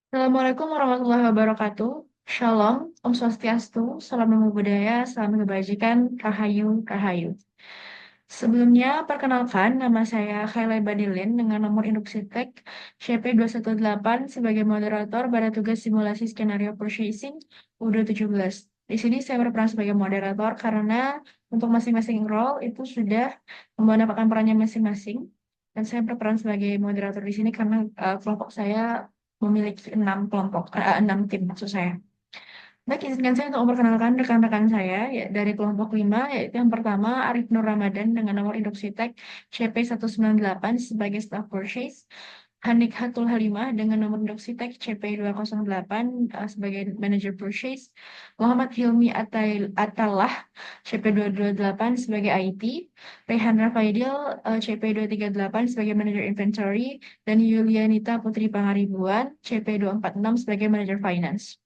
Assalamualaikum warahmatullahi wabarakatuh. Shalom, Om Swastiastu, Salam Namo Buddhaya, Salam Kebajikan, Rahayu, Rahayu. Sebelumnya, perkenalkan nama saya Khaila Badilin dengan nomor induk Sitek CP218 sebagai moderator pada tugas simulasi skenario purchasing U217. Di sini saya berperan sebagai moderator karena untuk masing-masing role itu sudah mendapatkan perannya masing-masing. Dan saya berperan sebagai moderator di sini karena kelompok saya memiliki enam tim maksud saya. Baik, izinkan saya untuk memperkenalkan rekan-rekan saya ya, dari kelompok 5, yaitu yang pertama Arif Nur Ramadan dengan nomor induk Sitek CP198 sebagai staff purchase, Hanik Hatul Halimah dengan nomor induk Sitek CP208 sebagai manager purchase, Muhammad Hilmi Atallah CP228 sebagai IT, Rehan Rafaidil CP238 sebagai manager inventory, dan Yulianita Putri Pangaribuan CP246 sebagai manager finance.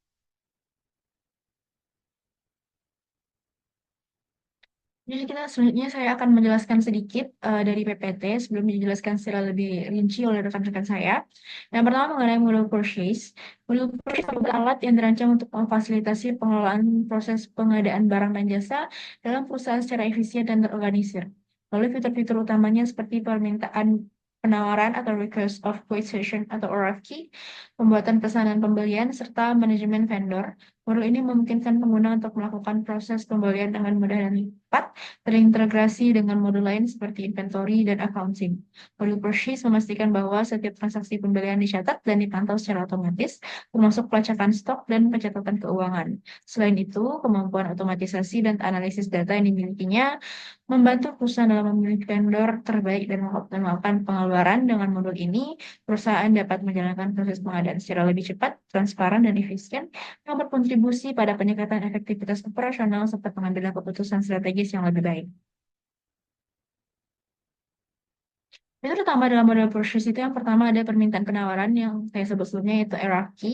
Jadi selanjutnya saya akan menjelaskan sedikit dari PPT sebelum dijelaskan secara lebih rinci oleh rekan-rekan saya. Yang pertama mengenai model purchase. Model purchase adalah alat yang dirancang untuk memfasilitasi pengelolaan proses pengadaan barang dan jasa dalam perusahaan secara efisien dan terorganisir. Lalu fitur-fitur utamanya seperti permintaan penawaran atau request of quotation atau RFQ, pembuatan pesanan pembelian, serta manajemen vendor. Model ini memungkinkan pengguna untuk melakukan proses pembelian dengan mudah dan cepat, terintegrasi dengan modul lain seperti inventory dan accounting. Modul purchase memastikan bahwa setiap transaksi pembelian dicatat dan dipantau secara otomatis, termasuk pelacakan stok dan pencatatan keuangan. Selain itu, kemampuan otomatisasi dan analisis data yang dimilikinya membantu perusahaan dalam memilih vendor terbaik dan mengoptimalkan pengeluaran. Dengan modul ini, perusahaan dapat menjalankan proses pengadaan secara lebih cepat, transparan, dan efisien, yang berkontribusi pada peningkatan efektivitas operasional serta pengambilan keputusan strategis yang lebih baik. Itu terutama dalam model purchase itu yang pertama ada permintaan penawaran yang saya sebut sebelumnya yaitu hierarchy,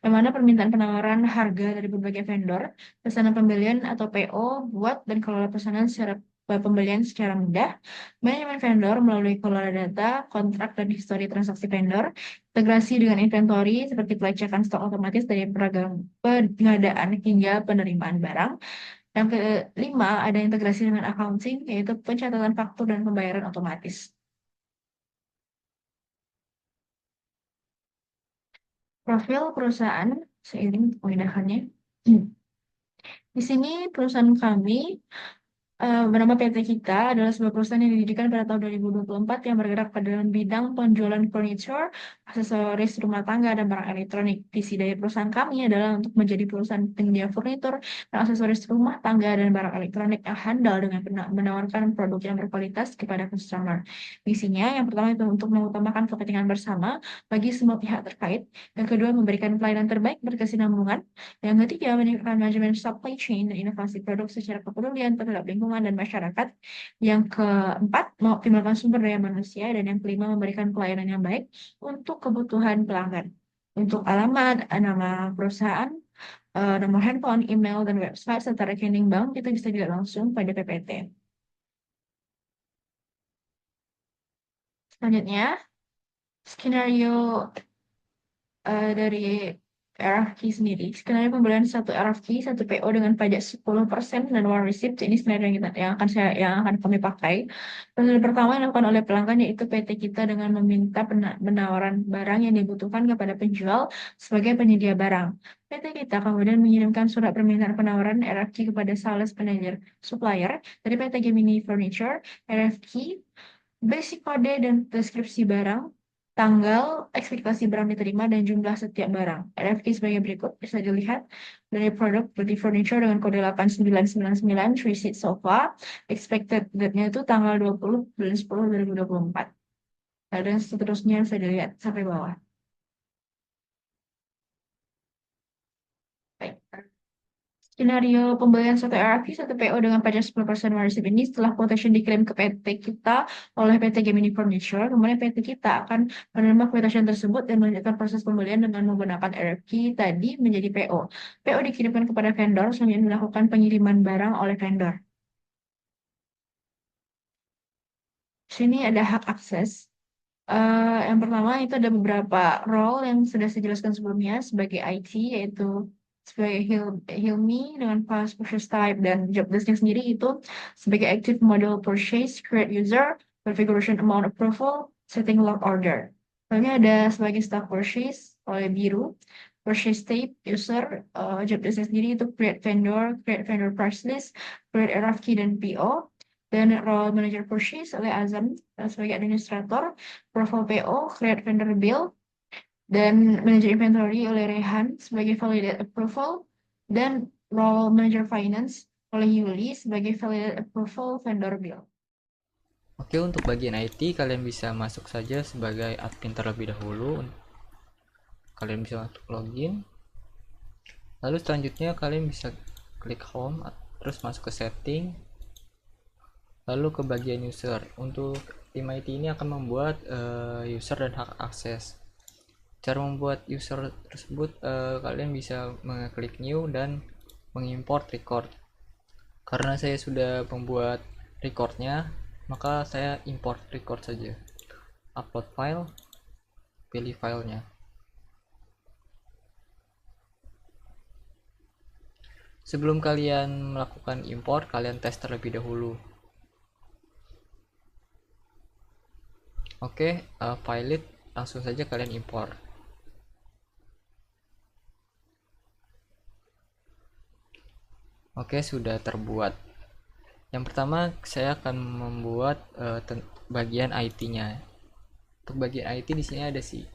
yang mana permintaan penawaran harga dari berbagai vendor, pesanan pembelian atau PO, buat dan kelola pesanan secara pembelian secara mudah, manajemen vendor melalui kelola data, kontrak dan histori transaksi vendor, integrasi dengan inventory seperti pelacakan stok otomatis dari beragam pengadaan hingga penerimaan barang. Yang kelima ada integrasi dengan accounting yaitu pencatatan faktur dan pembayaran otomatis. Profil perusahaan seiring memindahkannya. Di sini perusahaan kami bernama PT Kita adalah sebuah perusahaan yang didirikan pada tahun 2024 yang bergerak pada dalam bidang penjualan furniture, aksesoris rumah tangga, dan barang elektronik. Visi dari perusahaan kami adalah untuk menjadi perusahaan penyedia furnitur dan aksesoris rumah tangga dan barang elektronik yang handal dengan menawarkan produk yang berkualitas kepada customer. Visinya yang pertama itu untuk mengutamakan kepentingan bersama bagi semua pihak terkait. Yang kedua, memberikan pelayanan terbaik berkesinambungan. Yang ketiga, meningkatkan manajemen supply chain dan inovasi produk secara kepedulian terhadap lingkungan dan masyarakat. Yang keempat, mengoptimalkan sumber daya manusia. Dan yang kelima, memberikan pelayanan yang baik untuk kebutuhan pelanggan. Untuk alamat, nama perusahaan, nomor handphone, email, dan website, serta rekening bank, itu bisa dilihat langsung pada PPT. Selanjutnya, skenario dari RFQ sendiri. Skenario pembelian satu RFQ, satu PO dengan pajak 10% dan one receipt. Ini skenario yang akan kami pakai. Prosedur pertama yang dilakukan oleh pelanggan yaitu PT kita dengan meminta penawaran barang yang dibutuhkan kepada penjual sebagai penyedia barang. PT kita kemudian mengirimkan surat permintaan penawaran RFQ kepada sales manager supplier dari PT Gemini Furniture. RFQ basic kode dan deskripsi barang, tanggal, ekspektasi barang diterima, dan jumlah setiap barang. RFQ sebagai berikut bisa dilihat dari produk Beauty Furniture dengan kode 8999 three seat sofa. Expected date-nya itu tanggal 20 bulan 10 2024. Dan seterusnya bisa dilihat sampai bawah. Baik. Skenario pembelian satu RFQ, satu PO dengan pajak 10% wajib ini setelah quotation dikirim ke PT kita oleh PT Gemini Furniture, kemudian PT kita akan menerima quotation tersebut dan melanjutkan proses pembelian dengan menggunakan RFQ tadi menjadi PO. PO dikirimkan kepada vendor, selanjutnya melakukan pengiriman barang oleh vendor. Sini ada hak akses. Yang pertama itu ada beberapa role yang sudah saya jelaskan sebelumnya sebagai IT, yaitu sebagai Hilmi dengan fast purchase type, dan job desk-nya sendiri itu sebagai active model purchase, create user, configuration amount approval, setting log order. Lalu ada sebagai staff purchase oleh biru, purchase type user, job desk-nya sendiri itu create vendor price list, create RFQ dan PO, dan role manager purchase oleh Azam sebagai administrator, profile PO, create vendor bill, dan manager inventory oleh Rehan sebagai validate approval, dan role manager finance oleh Yuli sebagai validate approval vendor bill. Oke, untuk bagian IT kalian bisa masuk saja sebagai admin terlebih dahulu. Kalian bisa login. Lalu selanjutnya kalian bisa klik home, terus masuk ke setting, lalu ke bagian user. Untuk tim IT ini akan membuat user dan hak akses. Cara membuat user tersebut, kalian bisa mengklik new dan mengimport record. Karena saya sudah membuat recordnya, maka saya import record saja. Upload file, pilih filenya. Sebelum kalian melakukan import, kalian tes terlebih dahulu. Oke, file it, langsung saja kalian import. Oke, sudah terbuat. Yang pertama, saya akan membuat bagian IT-nya. Untuk bagian IT di sini ada sih,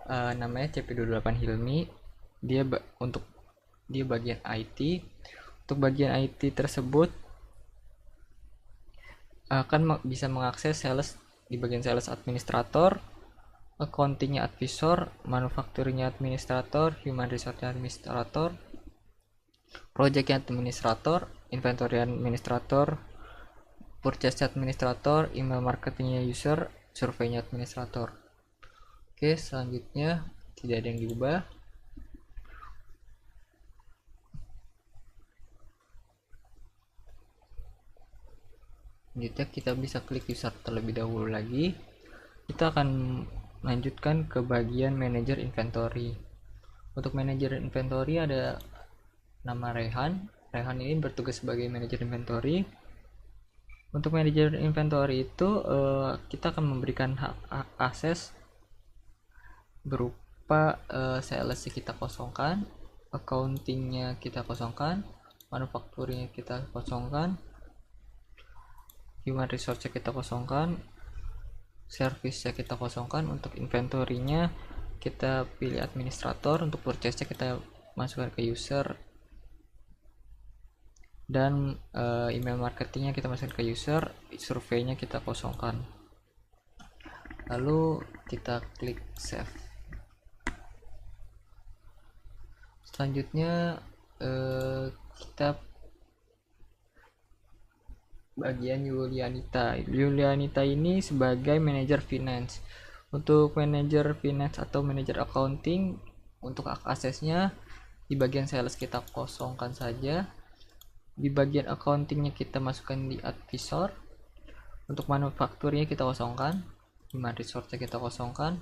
namanya CP28 Hilmi. Untuk dia bagian IT. Untuk bagian IT tersebut akan bisa mengakses sales di bagian sales administrator, accountingnya advisor, manufacturingnya administrator, human resource administrator, project administrator, inventory administrator, purchase administrator, email marketingnya user, surveinya administrator. Oke, selanjutnya tidak ada yang diubah. Selanjutnya kita bisa klik user terlebih dahulu lagi. Kita akan lanjutkan ke bagian manager inventory. Untuk manager inventory ada nama Rehan. Rehan ini bertugas sebagai manager inventory. Untuk manager inventory itu kita akan memberikan hak akses berupa sales kita kosongkan, accountingnya kita kosongkan, manufacturingnya kita kosongkan, human resource kita kosongkan, service-nya kita kosongkan. Untuk inventory-nya kita pilih administrator, untuk purchase-nya kita masukkan ke user, dan email marketingnya kita masukkan ke user, surveinya kita kosongkan. Lalu kita klik save. Selanjutnya kita bagian Yulianita. Yulianita ini sebagai manajer finance. Untuk manajer finance atau manajer accounting, untuk aksesnya di bagian sales kita kosongkan saja. Di bagian accountingnya kita masukkan di advisor. Untuk manufakturnya kita kosongkan, human resource kita kosongkan,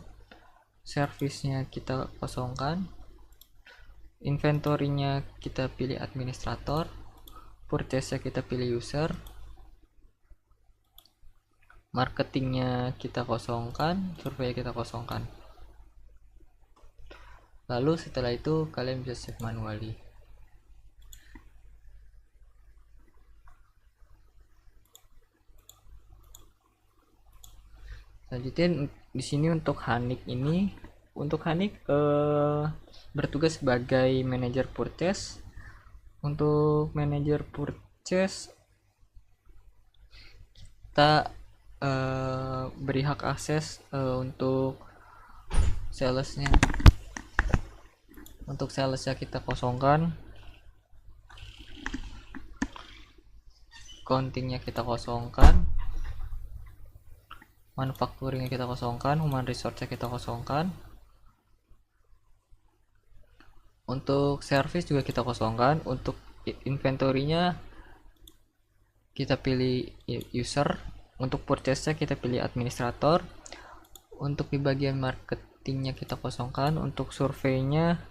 service-nya kita kosongkan, inventory-nya kita pilih administrator, purchase-nya kita pilih user, marketingnya kita kosongkan, survei kita kosongkan. Lalu setelah itu kalian bisa save manually. Selanjutnya di sini untuk Hanik ini, untuk Hanik bertugas sebagai manajer purchase. Untuk manajer purchase kita beri hak akses untuk salesnya. Untuk salesnya kita kosongkan, accountingnya kita kosongkan, manufacturingnya kita kosongkan, human resource kita kosongkan. Untuk service juga kita kosongkan. Untuk inventory-nya kita pilih user. Untuk purchase-nya kita pilih administrator. Untuk di bagian marketingnya kita kosongkan, untuk surveinya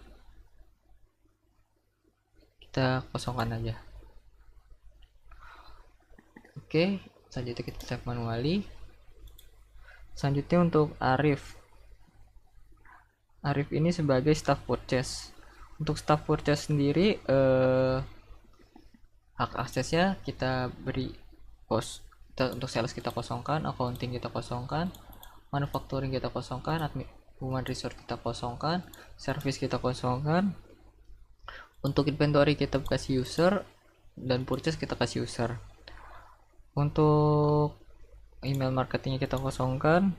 kita kosongkan aja. Oke, selanjutnya kita save manually. Selanjutnya untuk Arif ini sebagai staff purchase. Untuk staff purchase sendiri hak aksesnya kita beri untuk sales kita kosongkan, accounting kita kosongkan, manufacturing kita kosongkan, human resource kita kosongkan, service kita kosongkan. Untuk inventory kita kasih user dan purchase kita kasih user. Untuk email marketingnya kita kosongkan.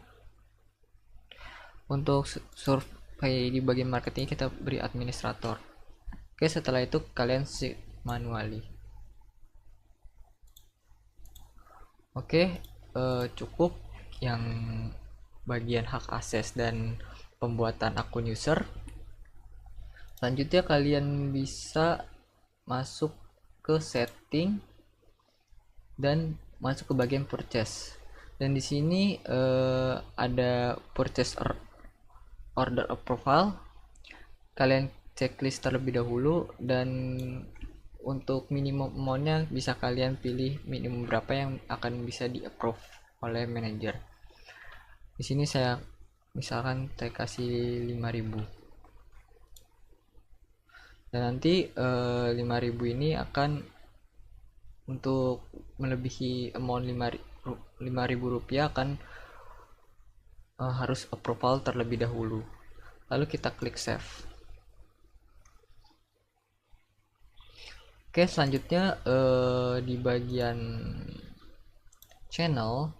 Untuk survei di bagian marketing kita beri administrator. Oke, setelah itu kalian save manually. Oke, cukup yang bagian hak akses dan pembuatan akun user. Selanjutnya kalian bisa masuk ke setting dan masuk ke bagian purchase. Dan di sini ada purchase order approval. Kalian checklist terlebih dahulu, dan untuk minimum amountnya bisa kalian pilih minimum berapa yang akan bisa di approve oleh manajer. Di sini saya misalkan saya kasih 5.000, dan nanti 5.000 ini akan untuk melebihi amount 5.000 rupiah akan harus approval terlebih dahulu. Lalu kita klik save. Oke, selanjutnya di bagian channel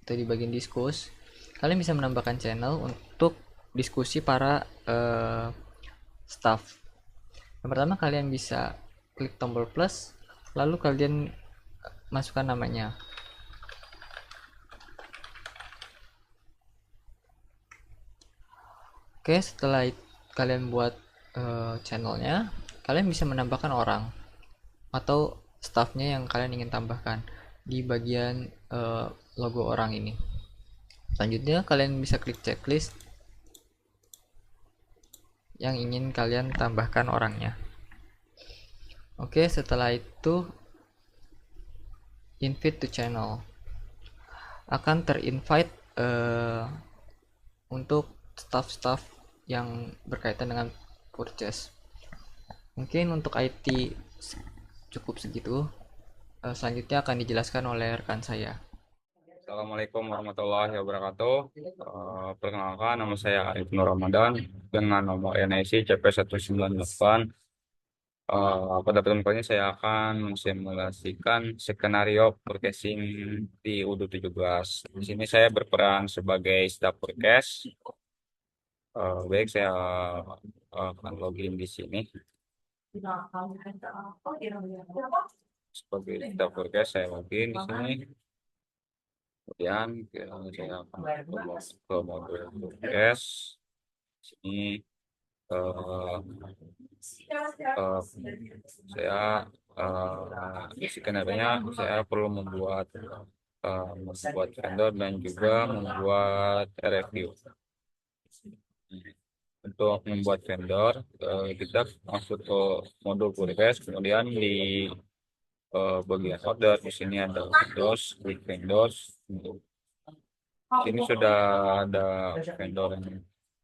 atau di bagian diskus, kalian bisa menambahkan channel untuk diskusi para staff. Yang pertama, kalian bisa klik tombol plus, lalu kalian masukkan namanya. Oke, setelah kalian buat channelnya, kalian bisa menambahkan orang atau staffnya yang kalian ingin tambahkan di bagian logo orang ini. Selanjutnya kalian bisa klik checklist yang ingin kalian tambahkan orangnya. Oke, setelah itu invite to channel akan terinvite untuk staff-staff yang berkaitan dengan purchase. Mungkin untuk IT cukup segitu. Selanjutnya akan dijelaskan oleh rekan saya. Assalamualaikum warahmatullahi wabarakatuh. Perkenalkan, nama saya Arif Nur Ramadan dengan nomor NIC CP198. Pada pertemuan ini saya akan mensimulasikan skenario forecasting di UDU 17. Di sini saya berperan sebagai staff forecast. Baik, saya akan login di sini. Sebagai staff forecast saya login di sini. Kemudian saya akan ke modul forecast. Sini saya skenario-nya saya perlu membuat vendor dan juga membuat review. Untuk membuat vendor, kita masuk ke modul forecast, kemudian di bagian order di sini ada vendors, klik vendors. Ini sudah ada vendor yang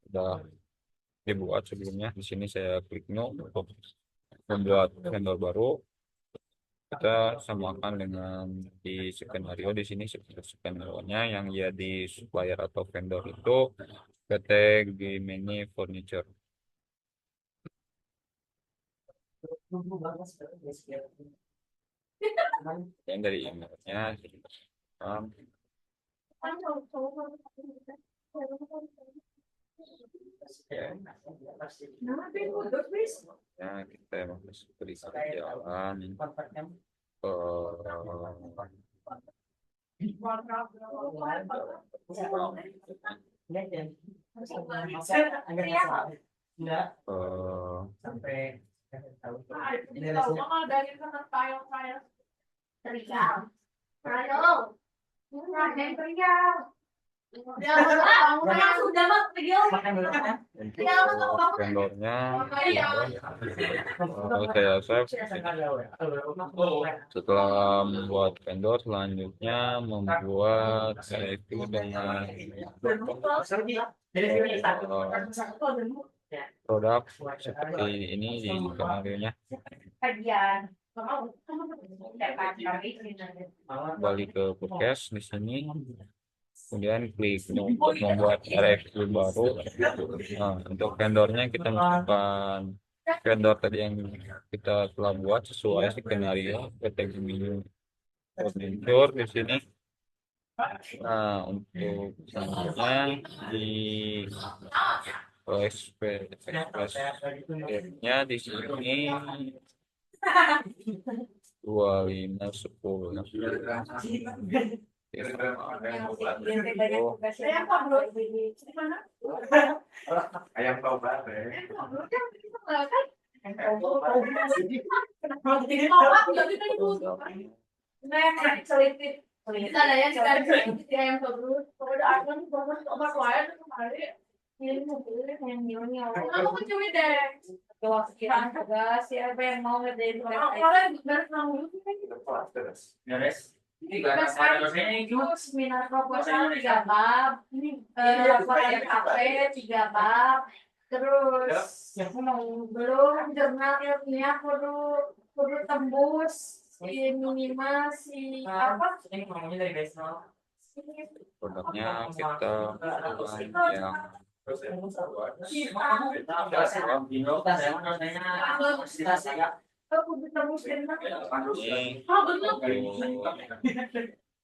sudah dibuat sebelumnya. Di sini saya klik new untuk membuat vendor baru. Kita samakan dengan di skenario. Di sini skenario-nya yang jadi supplier atau vendor itu PT Gemini Furniture. Yang dari emailnya ya, kita harus beri jalan Untuk vendornya saya save. Setelah membuat vendor, selanjutnya membuat review dengan produk seperti ini di skenario-nya. Kembali ke podcast di sini, kemudian klik untuk membuat review baru. Nah, untuk vendornya kita masukkan vendor tadi yang kita telah buat sesuai skenario PT Gemini Furniture di sini. Nah, untuk selanjutnya di express-nya di sini 2510. Seminar proposal 3 bab, laporan KP 3 bab, terus belum jurnal ilmiah kudu tembus minimal si apa Produknya kita yang kudu tembus ini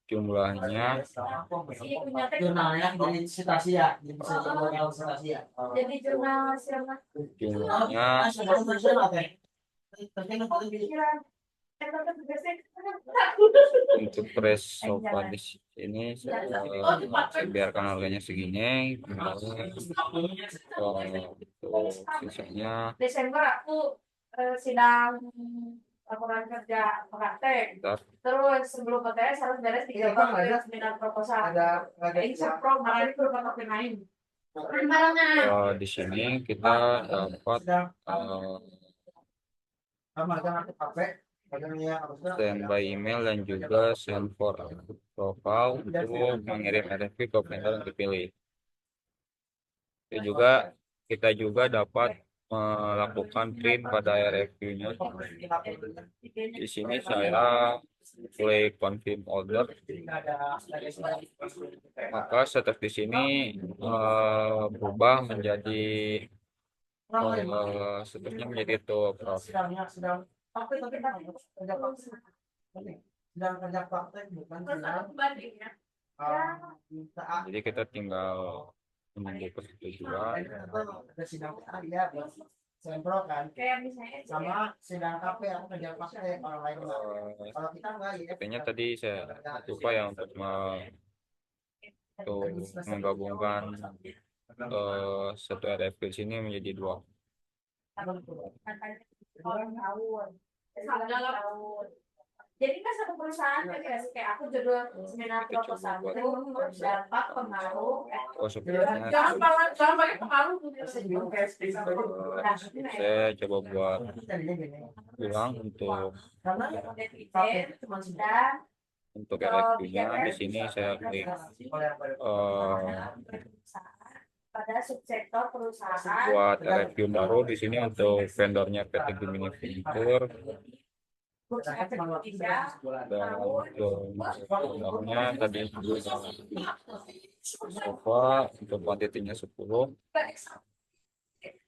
jumlahnya Jurnalnya jadi citasi ya, jadi bisa jurnal citasi ya. jadi jurnal siapa jumlahnya untuk press sofa di sini saya biarkan harganya segini. Untuk sisanya Desember aku sidang laporan kerja praktek. bentar. Terus sebelum PTS harus beres 3 bab seminar proposal. Insya Allah kemarin berupa topik lain. Di sini kita dapat standby email dan juga send for profile untuk mengirim RFP ke vendor yang dipilih. Kita juga dapat melakukan print pada RFQ-nya. Di sini saya klik confirm order. Maka status di sini berubah menjadi statusnya menjadi to approve. Sedang kerja praktek bukan sedang Jadi kita tinggal menunggu persetujuan. ada sidang ya sempro kan sama sidang KP yang kerja praktek orang lain kalau kita enggak ya Katanya tadi saya lupa ya untuk menggabungkan satu RFP sini menjadi 2. Jadi kan satu perusahaan kayak aku judul seminar proposal itu dampak pengaruh. Jangan pakai pengaruh. Saya coba buat ulang untuk RFQ-nya. Di sini saya klik pada subsektor perusahaan. buat RFQ baru. Di sini untuk vendornya PT Gemini Furniture. Dan jumlahnya tadi sofa untuk kuantitinya 10.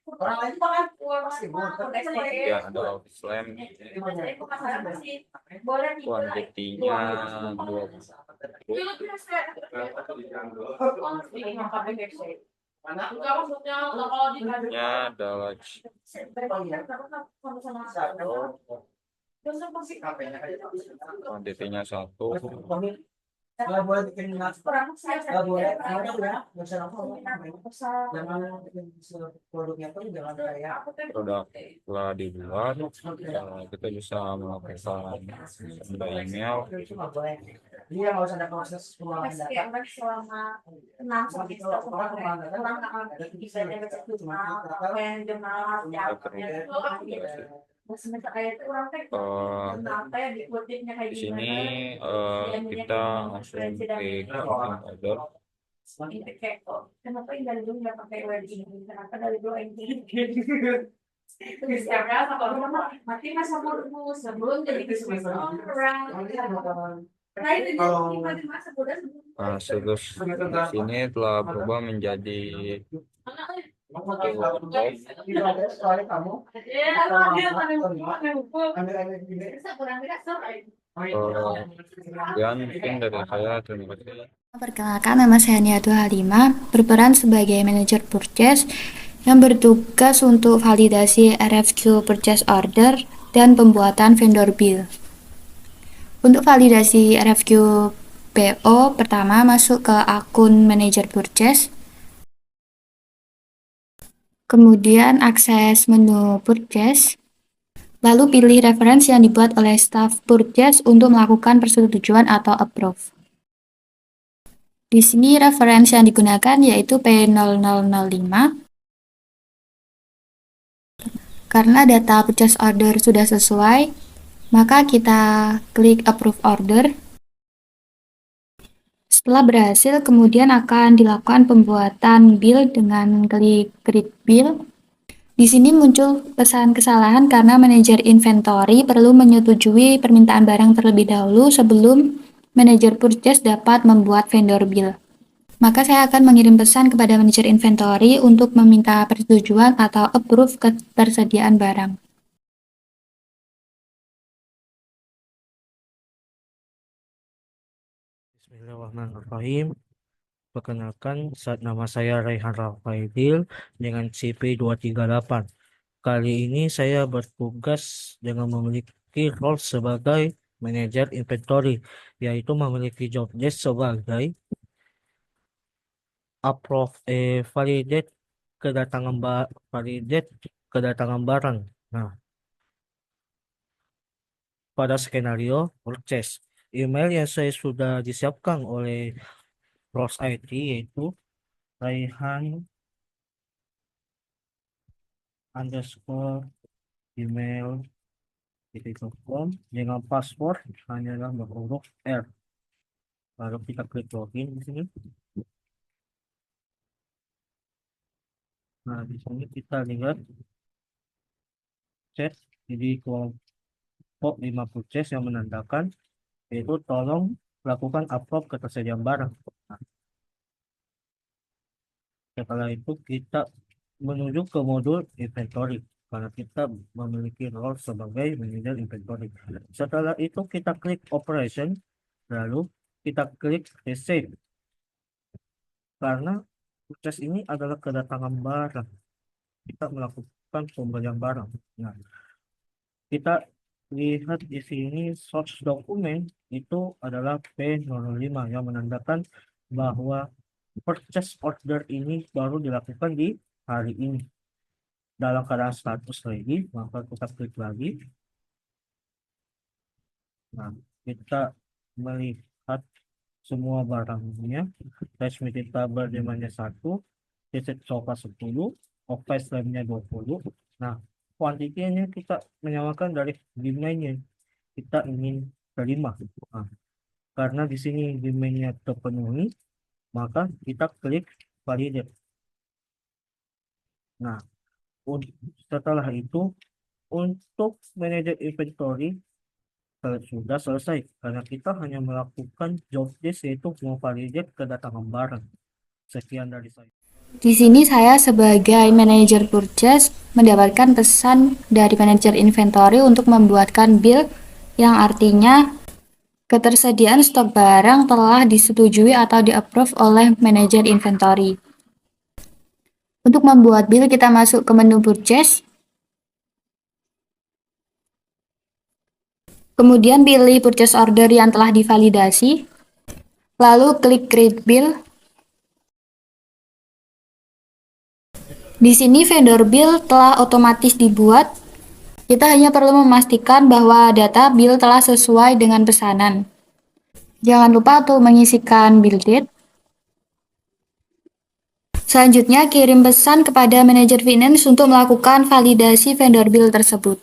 orang lain kan Ya, ada office lamp kuantitinya 20. Nya adalah kuantitinya 1. Nggak boleh bikin nggak boleh ya bisa jangan bikin produknya pun jangan kayak Produk telah dibuat, kita bisa melakukan by email. itu nggak boleh. Dia nggak usah ada proses pengelolaan data. selama 6 sampai 10 orang bisa Cuma kita semester kayak itu orang teh apa ya dikutipnya kayak Di sini gimana kita langsung klik order. ini kayak kok kenapa yang dari dulu nggak pakai wedding kenapa dari dulu ini mati masa mulu sebelum jadi orang nah itu kalau mati masa muda Situs di sini telah berubah menjadi tidak ada sekali kamu ambil gini. sekian mungkin dari saya, terima kasih. Perkenalkan, nama saya Niatul Halimah, berperan sebagai manajer purchase yang bertugas untuk validasi RFQ purchase order dan pembuatan vendor bill. Untuk validasi RFQ PO, pertama masuk ke akun manajer purchase, kemudian akses menu purchase, lalu pilih reference yang dibuat oleh staff purchase untuk melakukan persetujuan atau approve. Di sini referensi yang digunakan yaitu P0005. Karena data purchase order sudah sesuai, maka kita klik approve order. Setelah berhasil, kemudian akan dilakukan pembuatan bill dengan klik create bill. Di sini muncul pesan kesalahan karena manajer inventory perlu menyetujui permintaan barang terlebih dahulu sebelum manajer purchase dapat membuat vendor bill. Maka saya akan mengirim pesan kepada manajer inventory untuk meminta persetujuan atau approve ketersediaan barang. Bismillahirrahmanirrahim. Perkenalkan, nama saya Raihan Rafaidil dengan CP238. Kali ini saya bertugas dengan memiliki role sebagai manajer inventory, yaitu memiliki job desk sebagai approve validate kedatangan barang. Nah, pada skenario purchase, email yang saya sudah disiapkan oleh Pros IT yaitu Raihan underscore email .com dengan password hanyalah berhuruf R. Lalu kita klik login di sini. Nah, di sini kita lihat chat di kelompok 5 purchase yang menandakan yaitu tolong lakukan upload ketersediaan barang. Nah, setelah itu kita menuju ke modul inventory karena kita memiliki role sebagai manajer inventory. Setelah itu kita klik operation, lalu kita klik receive karena proses ini adalah kedatangan barang. Kita melakukan pembelian barang. Nah, kita lihat di sini source dokumen itu adalah P05 yang menandakan bahwa purchase order ini baru dilakukan di hari ini. Dalam keadaan status lagi, maka kita klik lagi. Nah, kita melihat semua barangnya. Transmitted tabel demandnya 1, titik sofa 10, office lamnya 20. Nah, kuantitinya kita menyamakan dari demand-nya. Kita ingin terima. Nah, karena di sini demand-nya terpenuhi, maka kita klik validate. Nah, setelah itu untuk manajer inventory sudah selesai karena kita hanya melakukan job desk yaitu memvalidate kedatangan barang. Sekian dari saya. Di sini saya sebagai manajer purchase mendapatkan pesan dari manajer inventory untuk membuatkan bill yang artinya ketersediaan stok barang telah disetujui atau di-approve oleh manajer inventory. Untuk membuat bill, kita masuk ke menu purchase. Kemudian pilih purchase order yang telah divalidasi. lalu klik Create Bill. Di sini vendor bill telah otomatis dibuat. Kita hanya perlu memastikan bahwa data bill telah sesuai dengan pesanan. Jangan lupa untuk mengisikan bill date. Selanjutnya, kirim pesan kepada manajer finance untuk melakukan validasi vendor bill tersebut.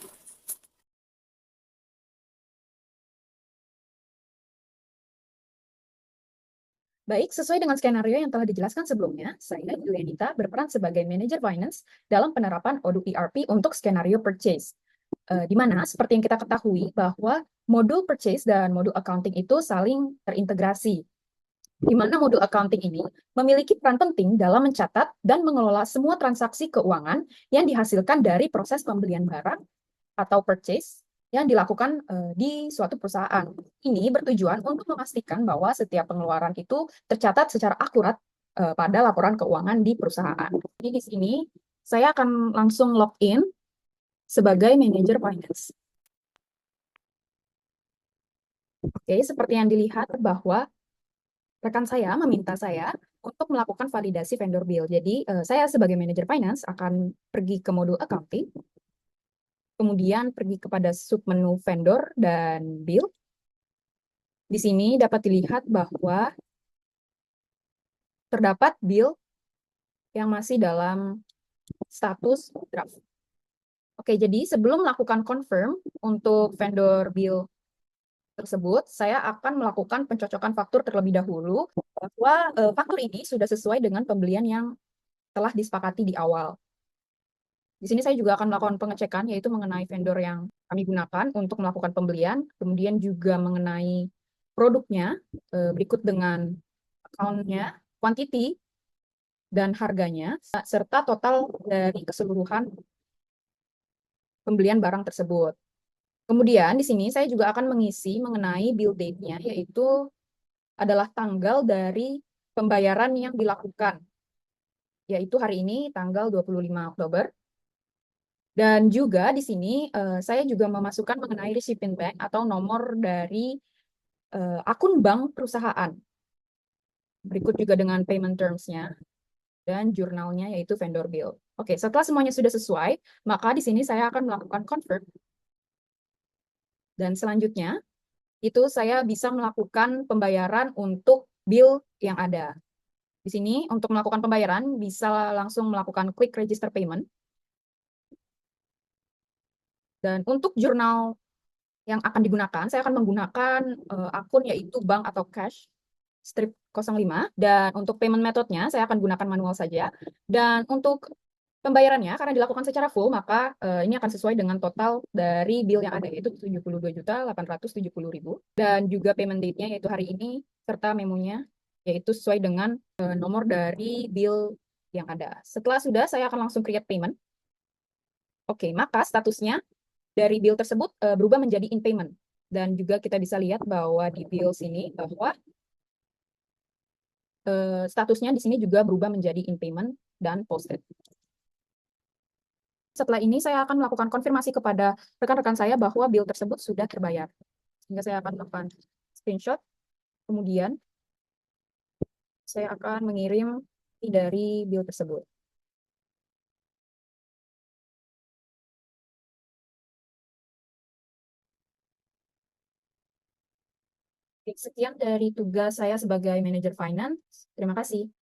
Baik, sesuai dengan skenario yang telah dijelaskan sebelumnya, saya, Yulianita, berperan sebagai manajer finance dalam penerapan Odoo ERP untuk skenario purchase. Di mana, seperti yang kita ketahui, bahwa modul purchase dan modul accounting itu saling terintegrasi. Di mana modul accounting ini memiliki peran penting dalam mencatat dan mengelola semua transaksi keuangan yang dihasilkan dari proses pembelian barang atau purchase yang dilakukan di suatu perusahaan. Ini bertujuan untuk memastikan bahwa setiap pengeluaran itu tercatat secara akurat pada laporan keuangan di perusahaan. Jadi di sini saya akan langsung login sebagai manajer finance. Oke, seperti yang dilihat bahwa rekan saya meminta saya untuk melakukan validasi vendor bill. Jadi saya sebagai manajer finance akan pergi ke modul accounting, kemudian pergi kepada submenu vendor dan bill. Di sini dapat dilihat bahwa terdapat bill yang masih dalam status draft. Oke, jadi sebelum melakukan confirm untuk vendor bill tersebut, saya akan melakukan pencocokan faktur terlebih dahulu bahwa faktur ini sudah sesuai dengan pembelian yang telah disepakati di awal. Di sini saya juga akan melakukan pengecekan, yaitu mengenai vendor yang kami gunakan untuk melakukan pembelian, kemudian juga mengenai produknya, berikut dengan account-nya, quantity, dan harganya, serta total dari keseluruhan pembelian barang tersebut. Kemudian di sini saya juga akan mengisi mengenai bill date-nya, yaitu adalah tanggal dari pembayaran yang dilakukan, yaitu hari ini tanggal 25 Oktober. Dan juga di sini saya juga memasukkan mengenai recipient bank atau nomor dari akun bank perusahaan. Berikut juga dengan payment terms-nya dan jurnalnya, yaitu vendor bill. Oke, setelah semuanya sudah sesuai, maka di sini saya akan melakukan confirm. Dan selanjutnya, itu saya bisa melakukan pembayaran untuk bill yang ada. Di sini, untuk melakukan pembayaran, bisa langsung melakukan klik register payment. Dan untuk jurnal yang akan digunakan, saya akan menggunakan akun yaitu bank atau cash strip 05. Dan untuk payment methodnya, saya akan gunakan manual saja. Dan untuk pembayarannya, karena dilakukan secara full, maka ini akan sesuai dengan total dari bill yang ada, yaitu 72.870.000. Dan juga payment date-nya, yaitu hari ini, serta memonya, yaitu sesuai dengan nomor dari bill yang ada. Setelah sudah, saya akan langsung create payment. Oke, maka statusnya dari bill tersebut berubah menjadi in payment. Dan juga kita bisa lihat bahwa di bill sini bahwa statusnya di sini juga berubah menjadi in payment dan posted. Setelah ini saya akan melakukan konfirmasi kepada rekan-rekan saya bahwa bill tersebut sudah terbayar. Sehingga saya akan melakukan screenshot, kemudian saya akan mengirim dari bill tersebut. Sekian dari tugas saya sebagai manajer finance. Terima kasih.